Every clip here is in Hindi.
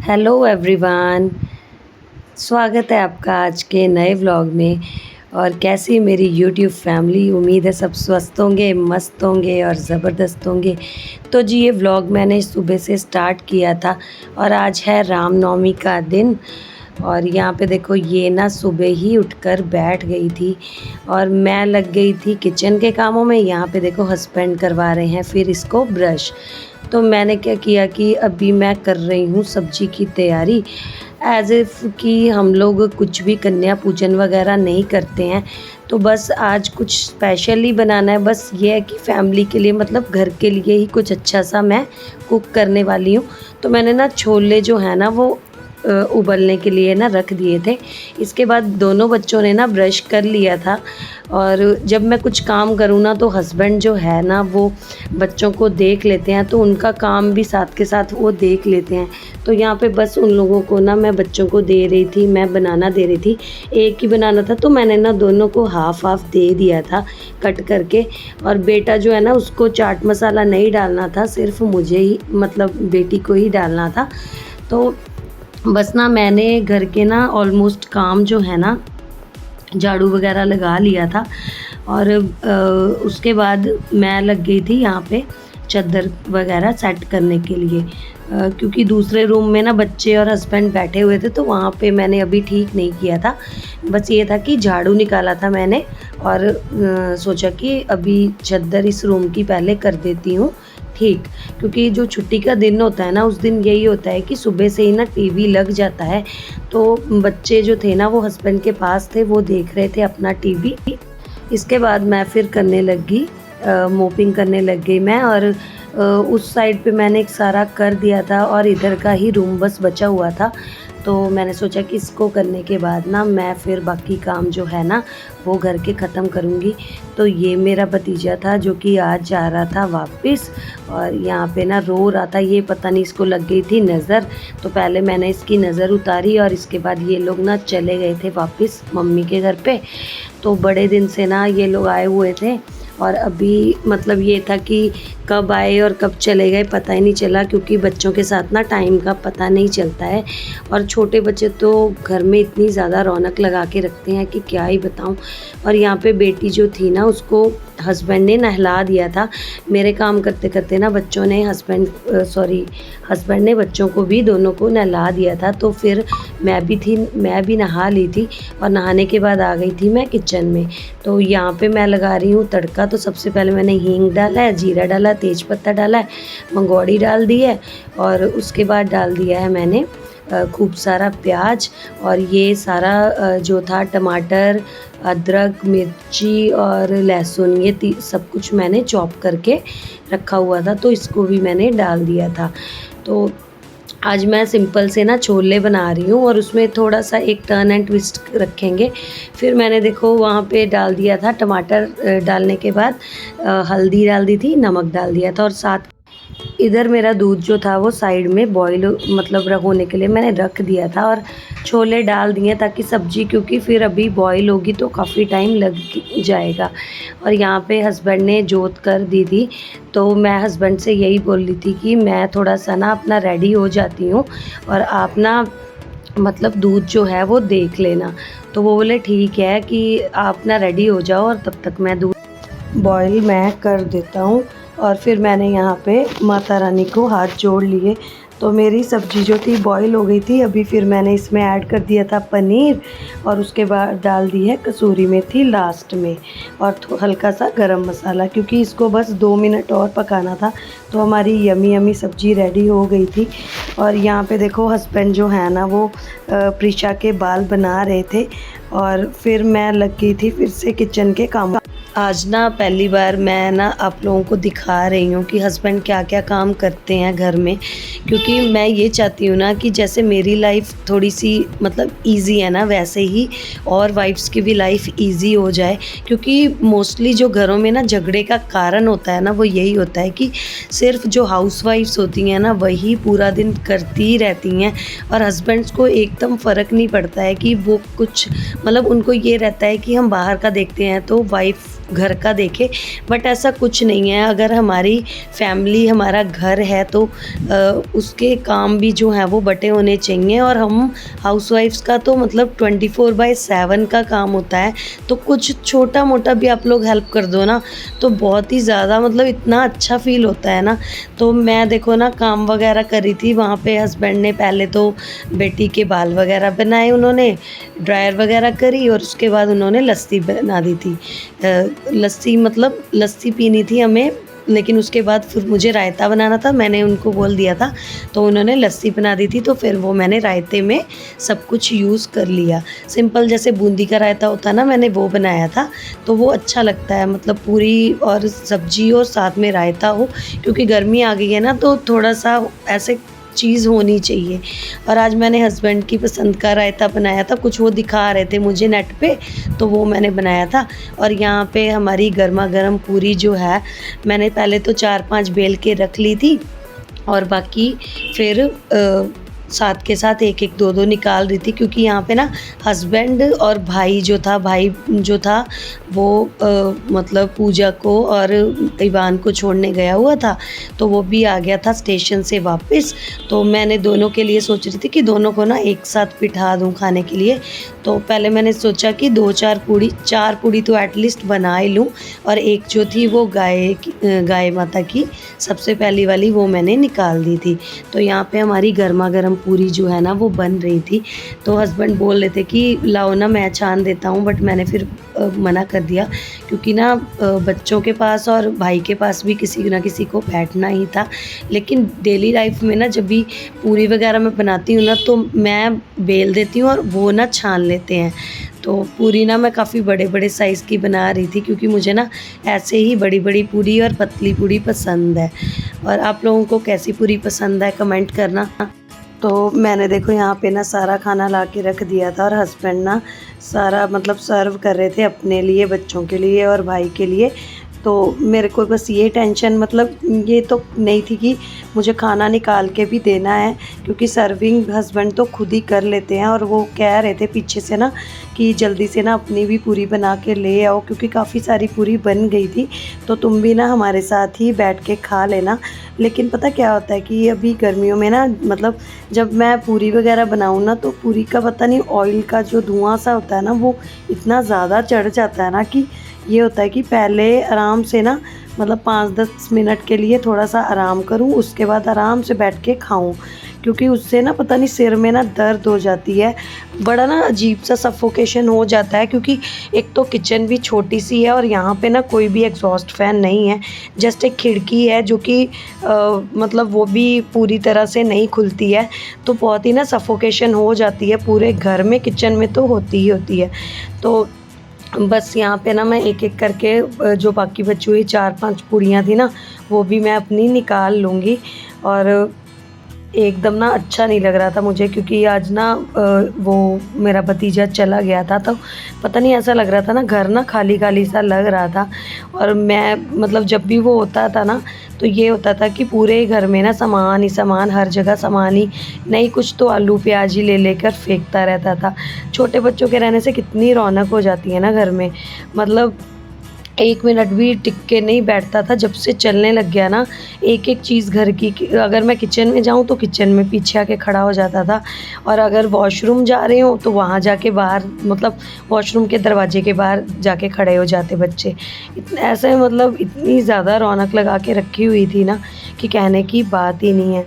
हेलो एवरीवन, स्वागत है आपका आज के नए व्लॉग में। और कैसी मेरी यूट्यूब फैमिली, उम्मीद है सब स्वस्थ होंगे, मस्त होंगे और ज़बरदस्त होंगे। तो जी ये व्लॉग मैंने सुबह से स्टार्ट किया था और आज है रामनवमी का दिन। और यहाँ पे देखो ये ना सुबह ही उठकर बैठ गई थी और मैं लग गई थी किचन के कामों में। यहाँ पे देखो हस्बैंड करवा रहे हैं फिर इसको ब्रश। तो मैंने क्या किया कि अभी मैं कर रही हूँ सब्जी की तैयारी, एज़ इफ़ कि हम लोग कुछ भी कन्या पूजन वगैरह नहीं करते हैं। तो बस आज कुछ स्पेशल ही बनाना है। बस ये है कि फैमिली के लिए, मतलब घर के लिए ही कुछ अच्छा सा मैं कुक करने वाली हूँ। तो मैंने ना छोले जो है ना वो उबलने के लिए ना रख दिए थे। इसके बाद दोनों बच्चों ने ना ब्रश कर लिया था। और जब मैं कुछ काम करूँ ना तो हस्बैंड जो है ना वो बच्चों को देख लेते हैं, तो उनका काम भी साथ के साथ वो देख लेते हैं। तो यहाँ पे बस उन लोगों को ना मैं बच्चों को दे रही थी, मैं बनाना दे रही थी। एक ही बनाना था तो मैंने ना दोनों को हाफ़ हाफ़ दे दिया था कट करके। और बेटा जो है ना उसको चाट मसाला नहीं डालना था, सिर्फ मुझे ही, मतलब बेटी को ही डालना था। तो बस ना मैंने घर के ना ऑलमोस्ट काम जो है ना झाड़ू वगैरह लगा लिया था। और उसके बाद मैं लग गई थी यहाँ पे चादर वगैरह सेट करने के लिए, क्योंकि दूसरे रूम में ना बच्चे और हस्बैंड बैठे हुए थे तो वहाँ पे मैंने अभी ठीक नहीं किया था। बस ये था कि झाड़ू निकाला था मैंने और सोचा कि अभी चादर इस रूम की पहले कर देती हूँ ठीक। क्योंकि जो छुट्टी का दिन होता है ना उस दिन यही होता है कि सुबह से ही ना टीवी लग जाता है। तो बच्चे जो थे ना वो हस्बैंड के पास थे, वो देख रहे थे अपना टीवी। इसके बाद मैं फिर करने लगी, मोपिंग करने लग गई मैं। और उस साइड पे मैंने एक सारा कर दिया था और इधर का ही रूम बस बचा हुआ था। तो मैंने सोचा कि इसको करने के बाद ना मैं फिर बाकी काम जो है ना वो घर के ख़त्म करूँगी। तो ये मेरा भतीजा था जो कि आज जा रहा था वापस और यहाँ पे ना रो रहा था। ये पता नहीं इसको लग गई थी नज़र, तो पहले मैंने इसकी नज़र उतारी और इसके बाद ये लोग ना चले गए थे वापस मम्मी के घर पे। तो बड़े दिन से ना ये लोग आए हुए थे और अभी मतलब ये था कि कब आए और कब चले गए पता ही नहीं चला, क्योंकि बच्चों के साथ ना टाइम का पता नहीं चलता है। और छोटे बच्चे तो घर में इतनी ज़्यादा रौनक लगा के रखते हैं कि क्या ही बताऊं। और यहाँ पे बेटी जो थी ना उसको हस्बैंड ने नहला दिया था। मेरे काम करते करते ना बच्चों ने हस्बैंड ने बच्चों को भी दोनों को नहला दिया था। तो फिर मैं भी नहा ली थी और नहाने के बाद आ गई थी मैं किचन में। तो यहाँ पे मैं लगा रही हूँ तड़का। तो सबसे पहले मैंने हींग डाला है, जीरा डाला, तेज़पत्ता डाला है, मंगोड़ी डाल दी है और उसके बाद डाल दिया है मैंने खूब सारा प्याज। और ये सारा जो था टमाटर, अदरक, मिर्ची और लहसुन, ये सब कुछ मैंने चॉप करके रखा हुआ था, तो इसको भी मैंने डाल दिया था। तो आज मैं सिंपल से ना छोले बना रही हूँ और उसमें थोड़ा सा एक टर्न एंड ट्विस्ट रखेंगे। फिर मैंने देखो वहाँ पे डाल दिया था टमाटर, डालने के बाद हल्दी डाल दी थी, नमक डाल दिया था और साथ इधर मेरा दूध जो था वो साइड में बॉईल मतलब होने के लिए मैंने रख दिया था। और छोले डाल दिए ताकि सब्ज़ी, क्योंकि फिर अभी बॉईल होगी तो काफ़ी टाइम लग जाएगा। और यहाँ पे हस्बैंड ने जोत कर दी थी, तो मैं हस्बैंड से यही बोल रही थी कि मैं थोड़ा सा ना अपना रेडी हो जाती हूँ और आप ना मतलब दूध जो है वो देख लेना। तो वो बोले ठीक है कि आप ना रेडी हो जाओ और तब तक मैं दूध बॉईल मैं कर देता हूँ। और फिर मैंने यहाँ पे माता रानी को हाथ जोड़ लिए। तो मेरी सब्ज़ी जो थी बॉईल हो गई थी। अभी फिर मैंने इसमें ऐड कर दिया था पनीर और उसके बाद डाल दी है कसूरी मेथी लास्ट में और हल्का सा गरम मसाला, क्योंकि इसको बस 2 मिनट और पकाना था। तो हमारी यमी यमी सब्ज़ी रेडी हो गई थी। और यहाँ पे देखो हस्बैंड जो है ना वो प्रीशा के बाल बना रहे थे और फिर मैं लग गई थी फिर से किचन के काम। आज ना पहली बार मैं ना आप लोगों को दिखा रही हूँ कि हस्बैंड क्या क्या काम करते हैं घर में, क्योंकि मैं ये चाहती हूँ ना कि जैसे मेरी लाइफ थोड़ी सी मतलब इजी है ना, वैसे ही और वाइफ्स की भी लाइफ इजी हो जाए। क्योंकि मोस्टली जो घरों में ना झगड़े का कारण होता है ना वो यही होता है कि सिर्फ जो हाउस वाइफ्स होती हैं ना वही पूरा दिन करती ही रहती हैं और हस्बैंड्स को एकदम फ़र्क नहीं पड़ता है कि वो कुछ, मतलब उनको ये रहता है कि हम बाहर का देखते हैं तो वाइफ घर का देखे, बट ऐसा कुछ नहीं है। अगर हमारी फैमिली हमारा घर है तो उसके काम भी जो हैं वो बँटे होने चाहिए। और हम हाउसवाइफ्स का तो मतलब 24/7 का काम होता है, तो कुछ छोटा मोटा भी आप लोग हेल्प कर दो ना तो बहुत ही ज़्यादा मतलब इतना अच्छा फ़ील होता है ना। तो मैं देखो ना काम वगैरह कर रही थी, वहाँ पे हस्बैंड ने पहले तो बेटी के बाल वगैरह बनाए, उन्होंने ड्रायर वगैरह करी और उसके बाद उन्होंने लस्सी बना दी थी। लस्सी मतलब लस्सी पीनी थी हमें, लेकिन उसके बाद फिर मुझे रायता बनाना था, मैंने उनको बोल दिया था तो उन्होंने लस्सी बना दी थी। तो फिर वो मैंने रायते में सब कुछ यूज़ कर लिया। सिंपल जैसे बूंदी का रायता होता है ना, मैंने वो बनाया था, तो वो अच्छा लगता है। मतलब पूरी और सब्ज़ी और साथ में रायता हो, क्योंकि गर्मी आ गई है ना तो थोड़ा-सा ऐसे चीज़ होनी चाहिए। और आज मैंने हस्बैंड की पसंद का रायता बनाया था, कुछ वो दिखा रहे थे मुझे नेट पे, तो वो मैंने बनाया था। और यहाँ पे हमारी गरमा-गरम पूरी जो है, मैंने पहले तो 4-5 बेल के रख ली थी और बाकी फिर साथ के साथ एक-एक, 2-2 निकाल रही थी, क्योंकि यहाँ पे ना हस्बैंड और भाई जो था वो मतलब पूजा को और इवान को छोड़ने गया हुआ था, तो वो भी आ गया था स्टेशन से वापस। तो मैंने दोनों के लिए सोच रही थी कि दोनों को ना एक साथ बिठा दूँ खाने के लिए। तो पहले मैंने सोचा कि 4 पूड़ी तो एटलीस्ट बना ही लूँ, और एक जो थी वो गाय माता की सबसे पहली वाली वो मैंने निकाल दी थी। तो यहाँ पे हमारी गरमा-गरम पूरी जो है ना वो बन रही थी। तो हस्बैंड बोल रहे थे कि लाओ ना मैं छान देता हूँ, बट मैंने फिर मना कर दिया, क्योंकि ना बच्चों के पास और भाई के पास भी किसी ना किसी को बैठना ही था। लेकिन डेली लाइफ में ना जब भी पूरी वगैरह मैं बनाती हूँ ना तो मैं बेल देती हूँ और वो ना छान लेते हैं। तो पूरी ना मैं काफ़ी बड़े-बड़े साइज़ की बना रही थी, क्योंकि मुझे ना ऐसे ही बड़ी-बड़ी पूरी और पतली पूरी पसंद है। और आप लोगों को कैसी पूरी पसंद है कमेंट करना। तो मैंने देखो यहाँ पे ना सारा खाना ला के रख दिया था, और हस्बैंड ना सारा मतलब सर्व कर रहे थे अपने लिए, बच्चों के लिए और भाई के लिए। तो मेरे को बस ये टेंशन मतलब ये तो नहीं थी कि मुझे खाना निकाल के भी देना है, क्योंकि सर्विंग हस्बैंड तो खुद ही कर लेते हैं। और वो कह रहे थे पीछे से ना कि जल्दी से ना अपनी भी पूरी बना के ले आओ, क्योंकि काफ़ी सारी पूरी बन गई थी, तो तुम भी ना हमारे साथ ही बैठ के खा लेना। लेकिन पता क्या होता है कि अभी गर्मियों में ना मतलब जब मैं पूरी वगैरह बनाऊँ ना तो पूरी का पता नहीं ऑयल का जो धुआं सा होता है ना वो इतना ज़्यादा चढ़ जाता है ना, कि ये होता है कि पहले आराम से ना मतलब 5-10 मिनट के लिए थोड़ा सा आराम करूं, उसके बाद आराम से बैठ के खाऊं, क्योंकि उससे ना पता नहीं सिर में ना दर्द हो जाती है, बड़ा ना अजीब सा सफोकेशन हो जाता है। क्योंकि एक तो किचन भी छोटी सी है और यहाँ पे ना कोई भी एग्जॉस्ट फैन नहीं है, जस्ट एक खिड़की है जो कि मतलब वो भी पूरी तरह से नहीं खुलती है, तो बहुत ही ना सफोकेशन हो जाती है पूरे घर में, किचन में तो होती ही होती है। तो बस यहाँ पे ना मैं एक-एक करके जो बाकी बची हुई 4-5 पूड़ियाँ थी ना वो भी मैं अपनी निकाल लूँगी। और एकदम ना अच्छा नहीं लग रहा था मुझे, क्योंकि आज ना वो मेरा भतीजा चला गया था, तो पता नहीं ऐसा लग रहा था ना घर ना खाली-खाली सा लग रहा था। और मैं मतलब जब भी वो होता था ना तो ये होता था कि पूरे घर में ना सामान ही सामान, हर जगह सामान ही, नहीं कुछ तो आलू प्याज ही ले लेकर फेंकता रहता था। छोटे बच्चों के रहने से कितनी रौनक हो जाती है ना घर में, मतलब 1 मिनट भी टिक के नहीं बैठता था। जब से चलने लग गया ना एक-एक चीज़ घर की, अगर मैं किचन में जाऊँ तो किचन में पीछे आके खड़ा हो जाता था, और अगर वॉशरूम जा रही हूँ तो वहाँ जाके बाहर मतलब वॉशरूम के दरवाजे के बाहर जाके खड़े हो जाते बच्चे। ऐसे मतलब इतनी ज़्यादा रौनक लगा के रखी हुई थी ना कि कहने की बात ही नहीं है।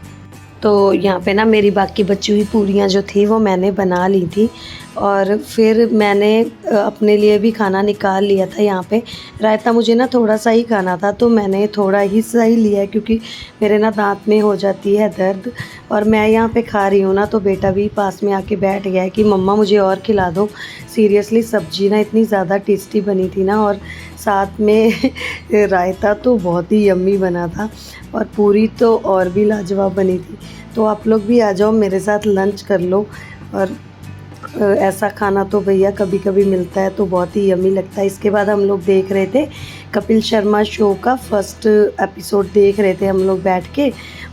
तो यहाँ पे ना मेरी बाकी बची हुई पूरियाँ जो थी वो मैंने बना ली थी, और फिर मैंने अपने लिए भी खाना निकाल लिया था। यहाँ पे रायता मुझे ना थोड़ा सा ही खाना था, तो मैंने थोड़ा ही सा ही लिया है, क्योंकि मेरे ना दांत में हो जाती है दर्द। और मैं यहाँ पे खा रही हूँ ना तो बेटा भी पास में आके बैठ गया है कि मम्मा मुझे और खिला दो। सीरियसली सब्ज़ी ना इतनी ज़्यादा टेस्टी बनी थी ना, और साथ में रायता तो बहुत ही यम्मी बना था, और पूरी तो और भी लाजवाब बनी थी। तो आप लोग भी आ जाओ मेरे साथ लंच कर लो। और ऐसा खाना तो भैया कभी कभी मिलता है तो बहुत ही यम्मी लगता है। इसके बाद हम लोग देख रहे थे कपिल शर्मा शो का फर्स्ट एपिसोड देख रहे थे हम लोग बैठ के,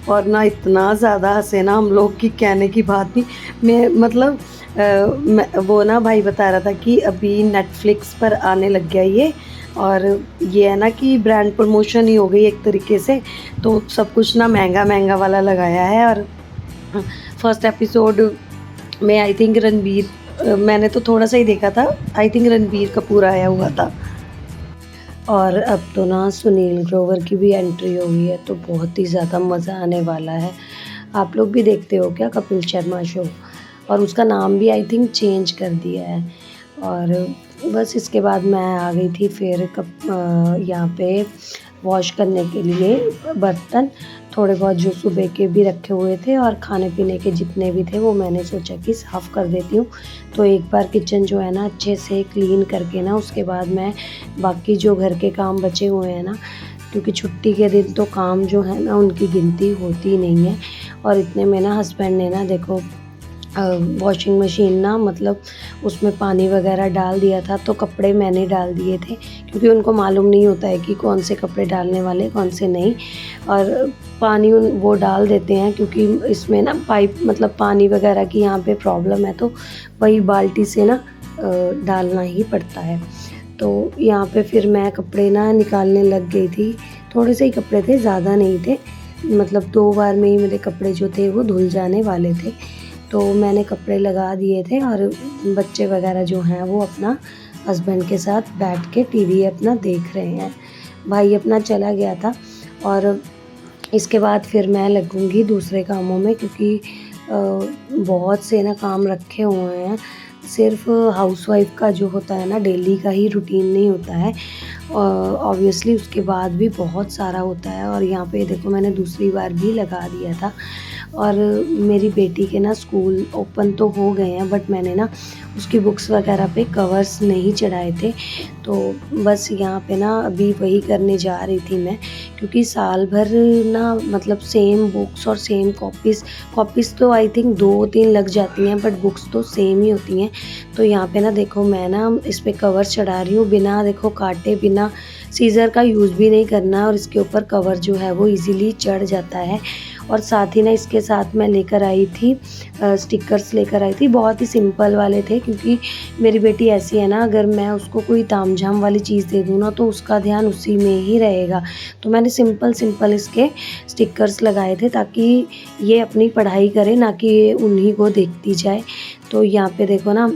और ना इतना ज़्यादा हंसे ना हम लोग की कहने की बात नहीं। मैं मतलब वो ना भाई बता रहा था कि अभी नेटफ्लिक्स पर आने लग गया ये, और ये है ना कि ब्रांड प्रमोशन ही हो गई एक तरीके से, तो सब कुछ ना महंगा महंगा वाला लगाया है। और फर्स्ट एपिसोड में आई थिंक मैंने तो थोड़ा सा ही देखा था, आई थिंक रणबीर कपूर आया हुआ था। और अब तो ना सुनील ग्रोवर की भी एंट्री हो गई है, तो बहुत ही ज़्यादा मज़ा आने वाला है। आप लोग भी देखते हो क्या कपिल शर्मा शो? और उसका नाम भी आई थिंक चेंज कर दिया है। और बस इसके बाद मैं आ गई थी फिर यहाँ पे वॉश करने के लिए बर्तन, थोड़े बहुत जो सुबह के भी रखे हुए थे और खाने पीने के जितने भी थे वो मैंने सोचा कि साफ़ कर देती हूँ। तो एक बार किचन जो है ना अच्छे से क्लीन करके ना उसके बाद मैं बाकी जो घर के काम बचे हुए हैं ना, क्योंकि छुट्टी के दिन तो काम जो है ना उनकी गिनती होती नहीं है। और इतने में ना हस्बैंड ने ना देखो वॉशिंग मशीन ना मतलब उसमें पानी वगैरह डाल दिया था, तो कपड़े मैंने डाल दिए थे, क्योंकि उनको मालूम नहीं होता है कि कौन से कपड़े डालने वाले कौन से नहीं। और पानी वो डाल देते हैं क्योंकि इसमें ना पाइप मतलब पानी वगैरह की यहाँ पे प्रॉब्लम है, तो वही बाल्टी से ना डालना ही पड़ता है। तो यहाँ पे फिर मैं कपड़े ना निकालने लग गई थी। थोड़े से ही कपड़े थे, ज़्यादा नहीं थे, मतलब 2 बार में ही मेरे कपड़े जो थे वो धुल जाने वाले थे। तो मैंने कपड़े लगा दिए थे और बच्चे वगैरह जो हैं वो अपना हस्बैंड के साथ बैठ के टीवी अपना देख रहे हैं। भाई अपना चला गया था और इसके बाद फिर मैं लगूँगी दूसरे कामों में, क्योंकि बहुत से ना काम रखे हुए हैं। सिर्फ़ हाउसवाइफ़ का जो होता है ना डेली का ही रूटीन नहीं होता है, ऑब्वियसली उसके बाद भी बहुत सारा होता है। और यहाँ पे देखो मैंने दूसरी बार भी लगा दिया था। और मेरी बेटी के ना स्कूल ओपन तो हो गए हैं, बट मैंने ना उसकी बुक्स वगैरह पे कवर्स नहीं चढ़ाए थे, तो बस यहाँ पे ना अभी वही करने जा रही थी मैं, क्योंकि साल भर ना मतलब सेम बुक्स और सेम कॉपीज़ तो आई थिंक 2-3 लग जाती हैं, बट बुक्स तो सेम ही होती हैं। तो यहाँ पे ना देखो मैं ना इस पे कवर चढ़ा रही हूँ, बिना देखो काटे, बिना सीज़र का यूज़ भी नहीं करना, और इसके ऊपर कवर जो है वो ईज़िली चढ़ जाता है। और साथ ही ना इसके साथ मैं लेकर आई थी स्टिकर्स लेकर आई थी, बहुत ही सिंपल वाले थे, क्योंकि मेरी बेटी ऐसी है ना, अगर मैं उसको कोई तामझाम वाली चीज़ दे दूँ ना तो उसका ध्यान उसी में ही रहेगा। तो मैंने सिंपल इसके स्टिकर्स लगाए थे ताकि ये अपनी पढ़ाई करे, ना कि ये उन्हीं को देखती जाए। तो यहाँ पे देखो ना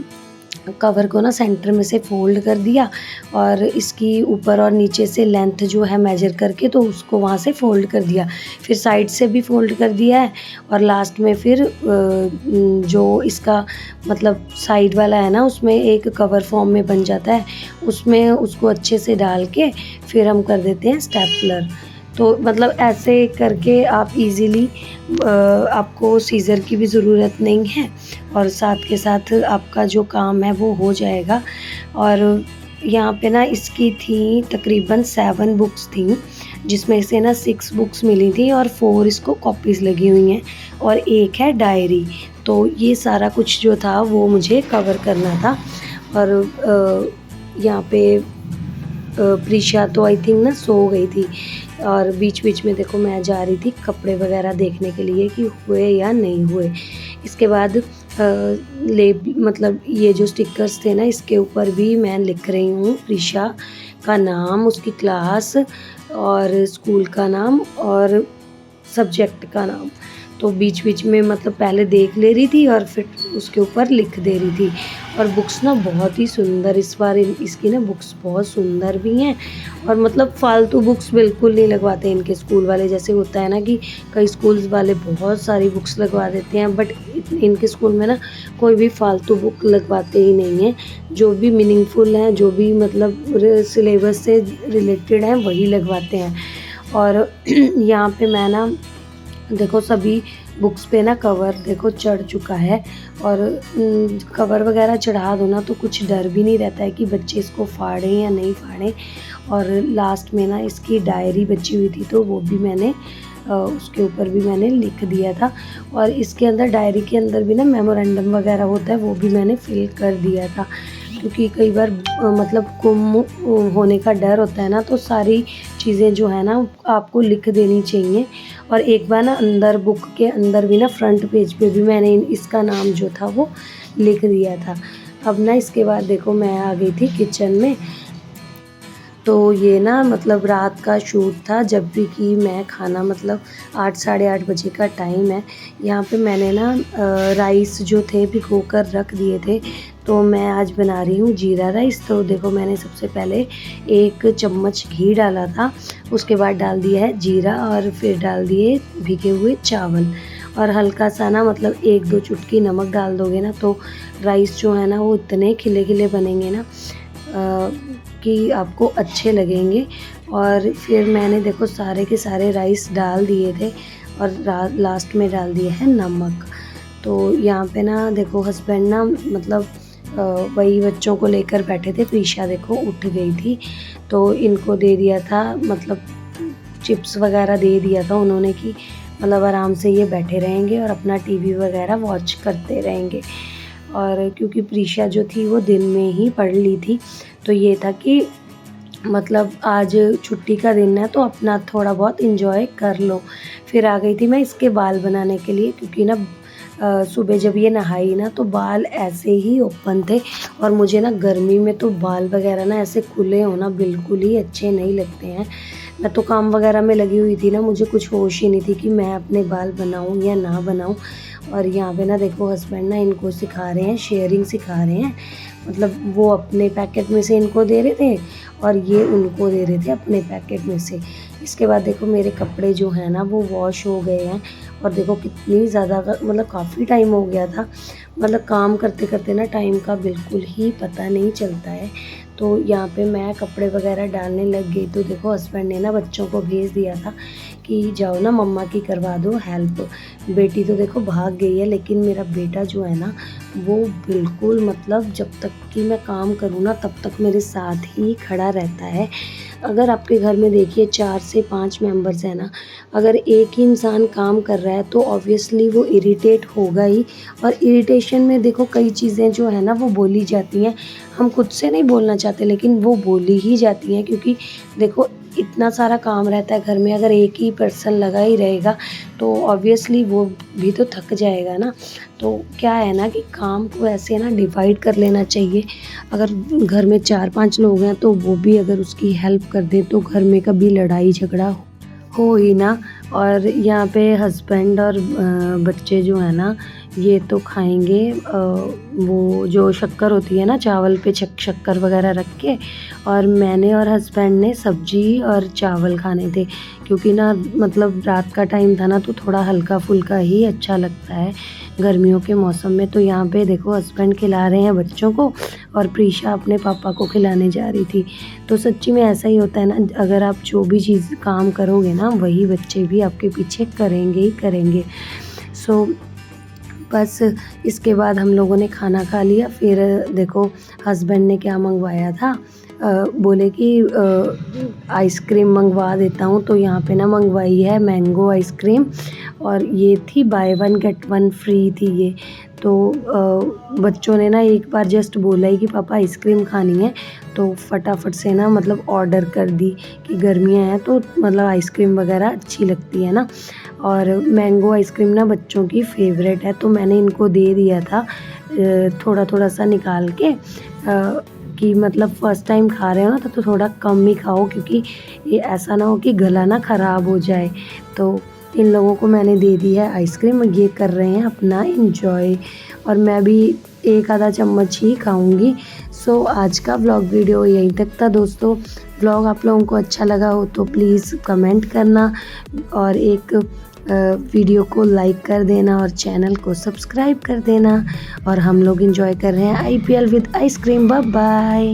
कवर को ना सेंटर में से फ़ोल्ड कर दिया, और इसकी ऊपर और नीचे से लेंथ जो है मेजर करके तो उसको वहाँ से फ़ोल्ड कर दिया। फिर साइड से भी फ़ोल्ड कर दिया है, और लास्ट में फिर जो इसका मतलब साइड वाला है ना उसमें एक कवर फॉर्म में बन जाता है, उसमें उसको अच्छे से डाल के फिर हम कर देते हैं स्टेपलर। तो मतलब ऐसे करके आप इजीली आपको सीज़र की भी ज़रूरत नहीं है, और साथ के साथ आपका जो काम है वो हो जाएगा। और यहाँ पे ना इसकी थी तकरीबन 7 बुक्स थी, जिसमें से ना 6 बुक्स मिली थी और 4 इसको कॉपीज़ लगी हुई हैं, और एक है डायरी। तो ये सारा कुछ जो था वो मुझे कवर करना था। और यहाँ पे प्रीशा तो आई थिंक ना सो गई थी, और बीच-बीच में देखो मैं जा रही थी कपड़े वगैरह देखने के लिए कि हुए या नहीं हुए। इसके बाद मतलब ये जो स्टिकर्स थे ना इसके ऊपर भी मैं लिख रही हूँ प्रीशा का नाम, उसकी क्लास और स्कूल का नाम और सब्जेक्ट का नाम। तो बीच-बीच में मतलब पहले देख ले रही थी और फिर उसके ऊपर लिख दे रही थी। और बुक्स ना बहुत ही सुंदर, इस बार इसकी ना बुक्स बहुत सुंदर भी हैं, और मतलब फ़ालतू बुक्स बिल्कुल नहीं लगवाते इनके स्कूल वाले। जैसे होता है ना कि कई स्कूल्स वाले बहुत सारी बुक्स लगवा देते हैं, बट इनके स्कूल में ना कोई भी फ़ालतू बुक लगवाते ही नहीं हैं। जो भी मीनिंगफुल हैं, जो भी मतलब सिलेबस से रिलेटेड हैं वही लगवाते हैं। और यहाँ पे मैं ना देखो सभी बुक्स पे ना कवर देखो चढ़ चुका है, और कवर वगैरह चढ़ा दो ना तो कुछ डर भी नहीं रहता है कि बच्चे इसको फाड़ें या नहीं फाड़ें। और लास्ट में ना इसकी डायरी बची हुई थी, तो वो भी मैंने उसके ऊपर भी मैंने लिख दिया था। और इसके अंदर डायरी के अंदर भी ना मेमोरेंडम वगैरह होता है, वो भी मैंने फिल कर दिया था, क्योंकि कई बार मतलब गुम होने का डर होता है ना, तो सारी चीज़ें जो है ना आपको लिख देनी चाहिए। और एक बार ना अंदर बुक के अंदर भी ना फ्रंट पेज पे भी मैंने इसका नाम जो था वो लिख दिया था। अब ना इसके बाद देखो मैं आ गई थी किचन में। तो ये ना मतलब रात का शूट था, जब भी कि मैं खाना मतलब 8 साढ़े 8 बजे का टाइम है। यहाँ पे मैंने ना राइस जो थे भिगो कर रख दिए थे, तो मैं आज बना रही हूँ जीरा राइस। तो देखो मैंने सबसे पहले 1 चम्मच घी डाला था, उसके बाद डाल दिया है जीरा और फिर डाल दिए भीगे हुए चावल और हल्का सा ना मतलब 1-2 चुटकी नमक डाल दोगे ना तो राइस जो है ना वो इतने खिले-खिले बनेंगे ना कि आपको अच्छे लगेंगे। और फिर मैंने देखो सारे के सारे राइस डाल दिए थे और लास्ट में डाल दिया है नमक। तो यहाँ पे ना देखो हस्बैंड ना मतलब वही बच्चों को लेकर बैठे थे। प्रीशा देखो उठ गई थी, तो इनको दे दिया था मतलब चिप्स वगैरह दे दिया था उन्होंने कि मतलब आराम से ये बैठे रहेंगे और अपना टीवी वगैरह वॉच करते रहेंगे। और क्योंकि प्रीशा जो थी वो दिन में ही पढ़ ली थी, तो ये था कि मतलब आज छुट्टी का दिन है तो अपना थोड़ा बहुत एंजॉय कर लो। फिर आ गई थी मैं इसके बाल बनाने के लिए, क्योंकि ना सुबह जब ये नहाई ना तो बाल ऐसे ही ओपन थे और मुझे ना गर्मी में तो बाल वगैरह ना ऐसे खुले होना बिल्कुल ही अच्छे नहीं लगते हैं। मैं तो काम वगैरह में लगी हुई थी ना, मुझे कुछ होश ही नहीं थी कि मैं अपने बाल बनाऊं या ना बनाऊं। और यहाँ पे ना देखो हस्बैंड ना इनको सिखा रहे हैं, शेयरिंग सिखा रहे हैं। मतलब वो अपने पैकेट में से इनको दे रहे थे और ये उनको दे रहे थे अपने पैकेट में से। इसके बाद देखो मेरे कपड़े जो हैं ना वो वॉश हो गए हैं और देखो कितनी ज़्यादा मतलब काफ़ी टाइम हो गया था। मतलब काम करते करते ना टाइम का बिल्कुल ही पता नहीं चलता है। तो यहाँ पे मैं कपड़े वगैरह डालने लग गई, तो देखो हस्बैंड ने ना बच्चों को भेज दिया था कि जाओ ना मम्मा की करवा दो हेल्प। बेटी तो देखो भाग गई है, लेकिन मेरा बेटा जो है ना वो बिल्कुल मतलब जब तक कि मैं काम करूँ ना तब तक मेरे साथ ही खड़ा रहता है। अगर आपके घर में देखिए 4 से 5 मेंबर्स हैं ना, अगर एक ही इंसान काम कर रहा है तो ऑब्वियसली वो इरिटेट होगा ही। और इरिटेशन में देखो कई चीज़ें जो है ना वो बोली जाती हैं, हम खुद से नहीं बोलना चाहते लेकिन वो बोली ही जाती हैं। क्योंकि देखो इतना सारा काम रहता है घर में, अगर एक ही पर्सन लगा ही रहेगा तो ऑब्वियसली वो भी तो थक जाएगा ना। तो क्या है ना कि काम को ऐसे ना डिवाइड कर लेना चाहिए। अगर घर में 4-5 लोग हैं तो वो भी अगर उसकी हेल्प कर दे तो घर में कभी लड़ाई झगड़ा हो ही ना। और यहाँ पे हस्बैंड और बच्चे जो है ना ये तो खाएंगे वो जो शक्कर होती है ना चावल पे शक्कर वगैरह रख के। और मैंने और हस्बैंड ने सब्जी और चावल खाने थे, क्योंकि ना मतलब रात का टाइम था ना तो थोड़ा हल्का फुल्का ही अच्छा लगता है गर्मियों के मौसम में। तो यहाँ पे देखो हस्बैंड खिला रहे हैं बच्चों को और प्रीशा अपने पापा को खिलाने जा रही थी। तो सच्ची में ऐसा ही होता है ना, अगर आप जो भी चीज़ काम करोगे ना वही बच्चे भी आपके पीछे करेंगे ही करेंगे। सो बस इसके बाद हम लोगों ने खाना खा लिया। फिर देखो हस्बैंड ने क्या मंगवाया था, बोले कि आइसक्रीम मंगवा देता हूँ। तो यहाँ पे ना मंगवाई है मैंगो आइसक्रीम और ये थी बाय 1 गेट 1 फ्री थी ये। तो बच्चों ने ना एक बार जस्ट बोला ही कि पापा आइसक्रीम खानी है, तो फटाफट से ना मतलब ऑर्डर कर दी कि गर्मियाँ हैं तो मतलब आइसक्रीम वगैरह अच्छी लगती है ना। और मैंगो आइसक्रीम ना बच्चों की फेवरेट है, तो मैंने इनको दे दिया था थोड़ा थोड़ा सा निकाल के कि मतलब फ़र्स्ट टाइम खा रहे हो ना तो थोड़ा कम ही खाओ, क्योंकि ये ऐसा ना हो कि गला ना ख़राब हो जाए। तो इन लोगों को मैंने दे दी है आइसक्रीम, ये कर रहे हैं अपना एंजॉय और मैं भी एक आधा चम्मच ही खाऊंगी। सो आज का व्लॉग वीडियो यहीं तक था दोस्तों। व्लॉग आप लोगों को अच्छा लगा हो तो प्लीज़ कमेंट करना और एक वीडियो को लाइक कर देना और चैनल को सब्सक्राइब कर देना। और हम लोग एंजॉय कर रहे हैं IPL with ice cream. Bye bye.